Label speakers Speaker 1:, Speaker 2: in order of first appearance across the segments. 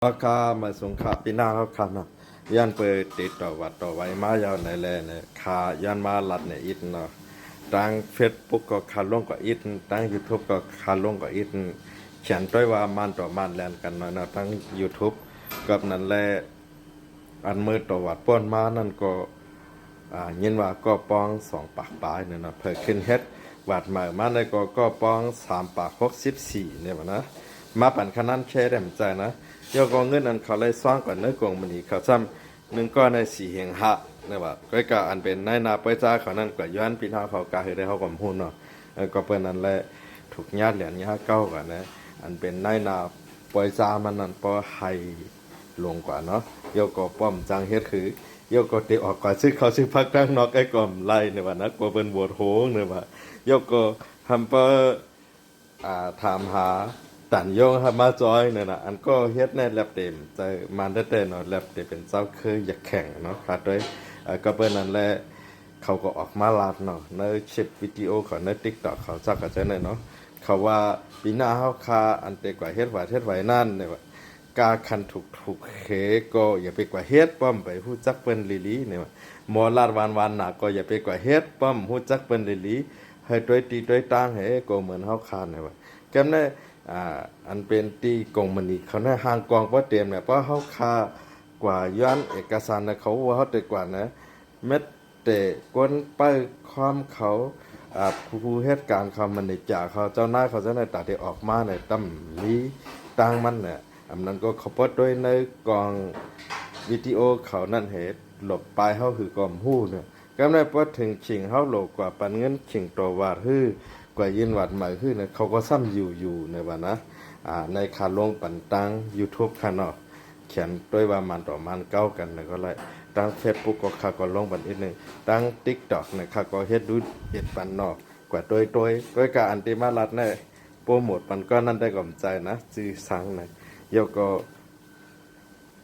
Speaker 1: ราคามาสงขาปีหน้าเขาขานะยันเปิดติดต่อวัดต่อไว้มายาวในแลเนี่ยขายันมาลัดในอินเนาะตั้งเฟซบุ๊กก็ขาลงก็อินตั้งยูทูบก็ขาลงก็อินเขียนด้วยว่ามันต่อมันแลนกันเนาะตั้งยูทูบกับนั่นแหละอันมือต่อวัดป้อนมานั่นก็ยินว่าก็ป้อง2 ปากเนี่ยนะเพิ่ขึ้นเฮ็ดวัดใหม่มาในก็ป้อง3 ปาก 64เนี่ยนะมาปั่นขนาดแค่แดมใจนะยกเงินอันเขาเลยสร้างก่อนเนื้อกงมันนี่เขาซ้ำ1ก้อนใน4 เหงเนี่ยว่าก็กะอันเป็นนายนาเป้จ้าเขานั่นกว่าย้อนพี่น้าเขากาเฮ็ดได้เขาก็ฮู้เนาะก็เปิ้นนั่นแหละถูกญาติเหรียญญาเก้ากันนะอันเป็นนายนาปล่อยจ้ามันนั่นปอให้ลงกว่าเนาะยกก็ป้อมจังเฮ็ดคือยกก็ติออกก่อนซื้อเขาซื้อพักตั้งนอกไอ้ก่อมไล่เนี่ยว่านักว่าเปิ้นบวชโหงเนี่ยว่ายกก็ทำเปถามหาตันโยงมาจอยเนี่ยนะอันก็เฮ็ดในแลบเต็มใจมันได้แต่เนาะแลบเต็มเป็นเจ้าเคยอยากแข่งเนาะครับด้วยก็เปิ้นนั่นแหละเขาก็ออกมาลาดเนาะในคลิปวิดีโอของใน TikTok เขาจักกันจังได๋เนาะเขาว่าปีหน้าเฮาคาอันเตกว่าเฮ็ดว่าเฮ็ดไว้นั่นเนี่ยว่ากาคันถูกเขก็อย่าไปกว่าเฮ็ดป้อมไปฮู้จักเปิ้นลีๆเนี่ยว่าหมอลาดวันๆน่ะก็อย่าไปกว่าเฮ็ดป้อมฮู้จักเปิ้นลีๆให้ด้วยตีด้วยตางให้ก็เหมือนเฮาคานเนี่ยว่าแกมได้อันเป็นที่กงมันนี่เขาในห่างกองเพราะเตรียมเนี่ยเพราะเขาคากว่าย้อนเอกสารนะเขาว่าเขาแต่กว่านะเม็ดแต่ก้นไปความเขาผู้เหตุการณ์เขามันในจ่าเขาเจ้านายเขาเจ้านายตัดที่ออกมาในตำลีต่างมันเนี่ยอันนั้นก็เขาพดด้วยในกองวิดีโอเขานั่นเหตุหลบไปเขาคือกอมหู้เนี่ยก็ได้พอถึงชิงเขาโลกว่าปันเงินชิงตัววาดฮื้อกว่ายินวัดใหม่ขึ้นเนี่ยเขาก็ซ้ำอยู่ในวันนะในคาลงปันตัง YouTube คานอกเขียนด้วยว่ามันต่อมันเก้ากันนะก็เลยตั้ง Facebook ก็ข้าก็ลงบันอีกนึงตั้ง TikTok เนี่ยข้าก็เฮ็ดดูเอ็ดปันนอกกว่าโดยการอันติมารัดเนี่ยโปรโมทมันก็นั่นได้กำใจนะจื้อสังนะเดี๋ยวก็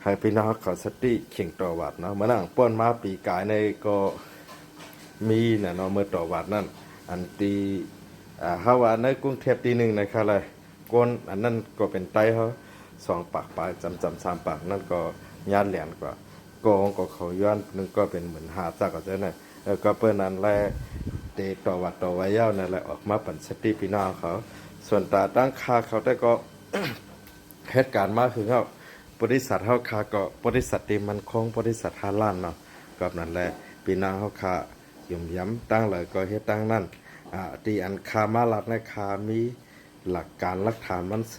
Speaker 1: ให้พี่น้องเขาสติเข่งต่อวัดเนาะเมื่อนั่งป้อนมาปีกายในก็มีนะเนาะเมื่อต่อวัดนั่นอันตีเขาว่าในกรุงเทพตีหนึ่งนะครับเลยก้นอันนั้นก็เป็นไตเขา2 ปากปลายจำ3 ปากนั่นก็ญาติเหรียญกว่าโกงก็เขาย้อนนึงก็เป็นเหมือนหาจากก็จะเนี่ยก็เปิ้นนั้นแลเตต่อวัดต่อไว้ยาวนั่นแหละออกมาปันสติพี่น้องเขาส่วนตาตั้งคาเขาได้ก็ เหตุการณ์มาคือเขาบริษัทเขาคาก็บริษัทที่มันคงบริษัทฮาลาลเนาะกับนั่นแหละพี่น้องเขาคาย่ย้ำตั้งเลยก็เฮ็ดตั้งนั่นตีอันคามาลัดในคามีหลักการหลักฐานมันเส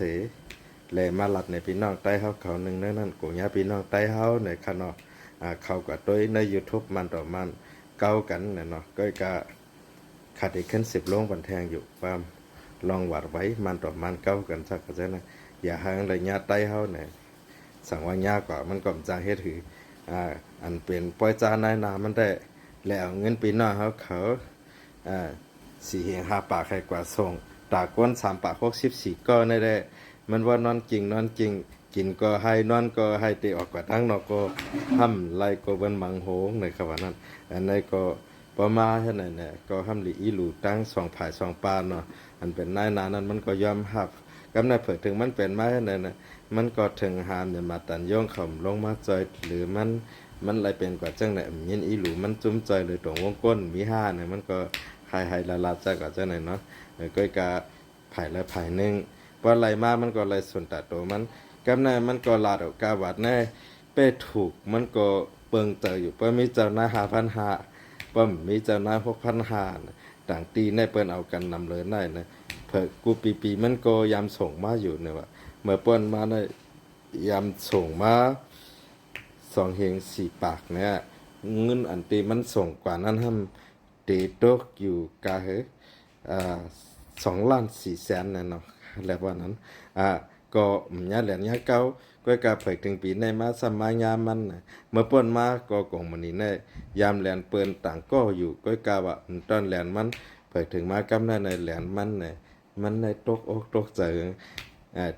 Speaker 1: เลยมาลัดในพี่น้องใต้เฮาเขาหนึ่งนั่นกูญาพี่น้องใต้เฮาในขนอกเขาก็โดยใน YouTube มันต่อมันเก้ากันเนาะก็กะขาดอีกขึ้น10 โลงบันแทงอยู่ว่าลองวัดไว้มันต่อมันเก้ากันสักก็จะนะอย่าห่างเลยญาใต้เฮาเนี่ยสั่งว่ายากกว่ามันก็จางเฮ็ดถืออันเป็นปล่อยจานายนามันได้แล้วเงินปีน้องเขา4 5 ปากให้กว่าส่งตาก้น3 ปาก 64ก็ได้มันว่านอนจริงกินก็ให้นอนก็ให้เตะออกกว่าทั้งนอกก็ห้ำไล่ก็เบิ้นมังโหงในคำว่านั้นอันนี้ก็ประมาณเท่านั้นเนี่ยก็ห้ำหลีอีหลูตั้ง2 ผาย 2 ปานเนาะอันเป็นนายนานั้นมันก็ยอมหับกำนัดเผิดถึงมันเป็นมาเท่านั้นนะมันก็ถึงหามเนี่ยมาตันย่องข่มลงมาจอยหรือมันอะไรเป็นกว่าจังไหนยินอีหลูมันจุ้มจอยหรือตรงวงก้นมี5เนี่ยมันก็ให้ละลาจากก็จังไหนเนาะก็กะไผ่ละไผ่นึงพอไหลมามันก็ไหลส่วนตัดตัวมันกำนัดมันก็ลาดออกกาวัดแน่เป้ถูกมันก็เปิงเจออยู่เปิ้มีเจ้านาย5,500ป้อมมีเจ้านาย6,500ต่างตีในเปิ้นเอากันนำเลยได้นะเพิ่กูปีมันก็ยามส่งมาอยู่เนี่ยว่าเมื่อเปิ้นมาได้ยามส่งมา2 4 ปากเนี่ยเงินอันตีมันส่งกว่านั้นห้ำเตตกอยู่กาเฮ2,400,000เนี่ยเนาะแล้วว่านั้นก็ญาเหรียญญาเก่าก็กาเผยถึงปีในมาสมัยยามมันเมื่อเปิ้นมาก็กงมันนี่แน่ยามแหลนเปิ้นต่างก็อยู่ก็กาว่าตอนแหลนมันเผยถึงมากำในแหลนมันเนี่ยมันในตกอกตกใจ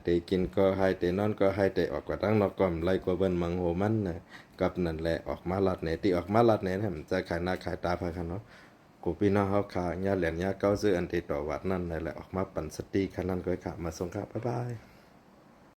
Speaker 1: เตกินก็ให้เตนอนก็ให้เตออกกว่าตั้งนอกก่อมไล่กว่าเบิ้นมังโหมันนะกับนั่นแหละออกมาลัดเนี่ยที่ออกมาลัดเนี่ยมันจะขายหน้าขายตาพากันเนาะกูพี่น้องเขาขาญาเหรียญญาเก้าซื้ออันติต่อวัดนั่นแหละออกมาปั่นสตีคันนั้นก็ขามาส่งครับบ๊ายบาย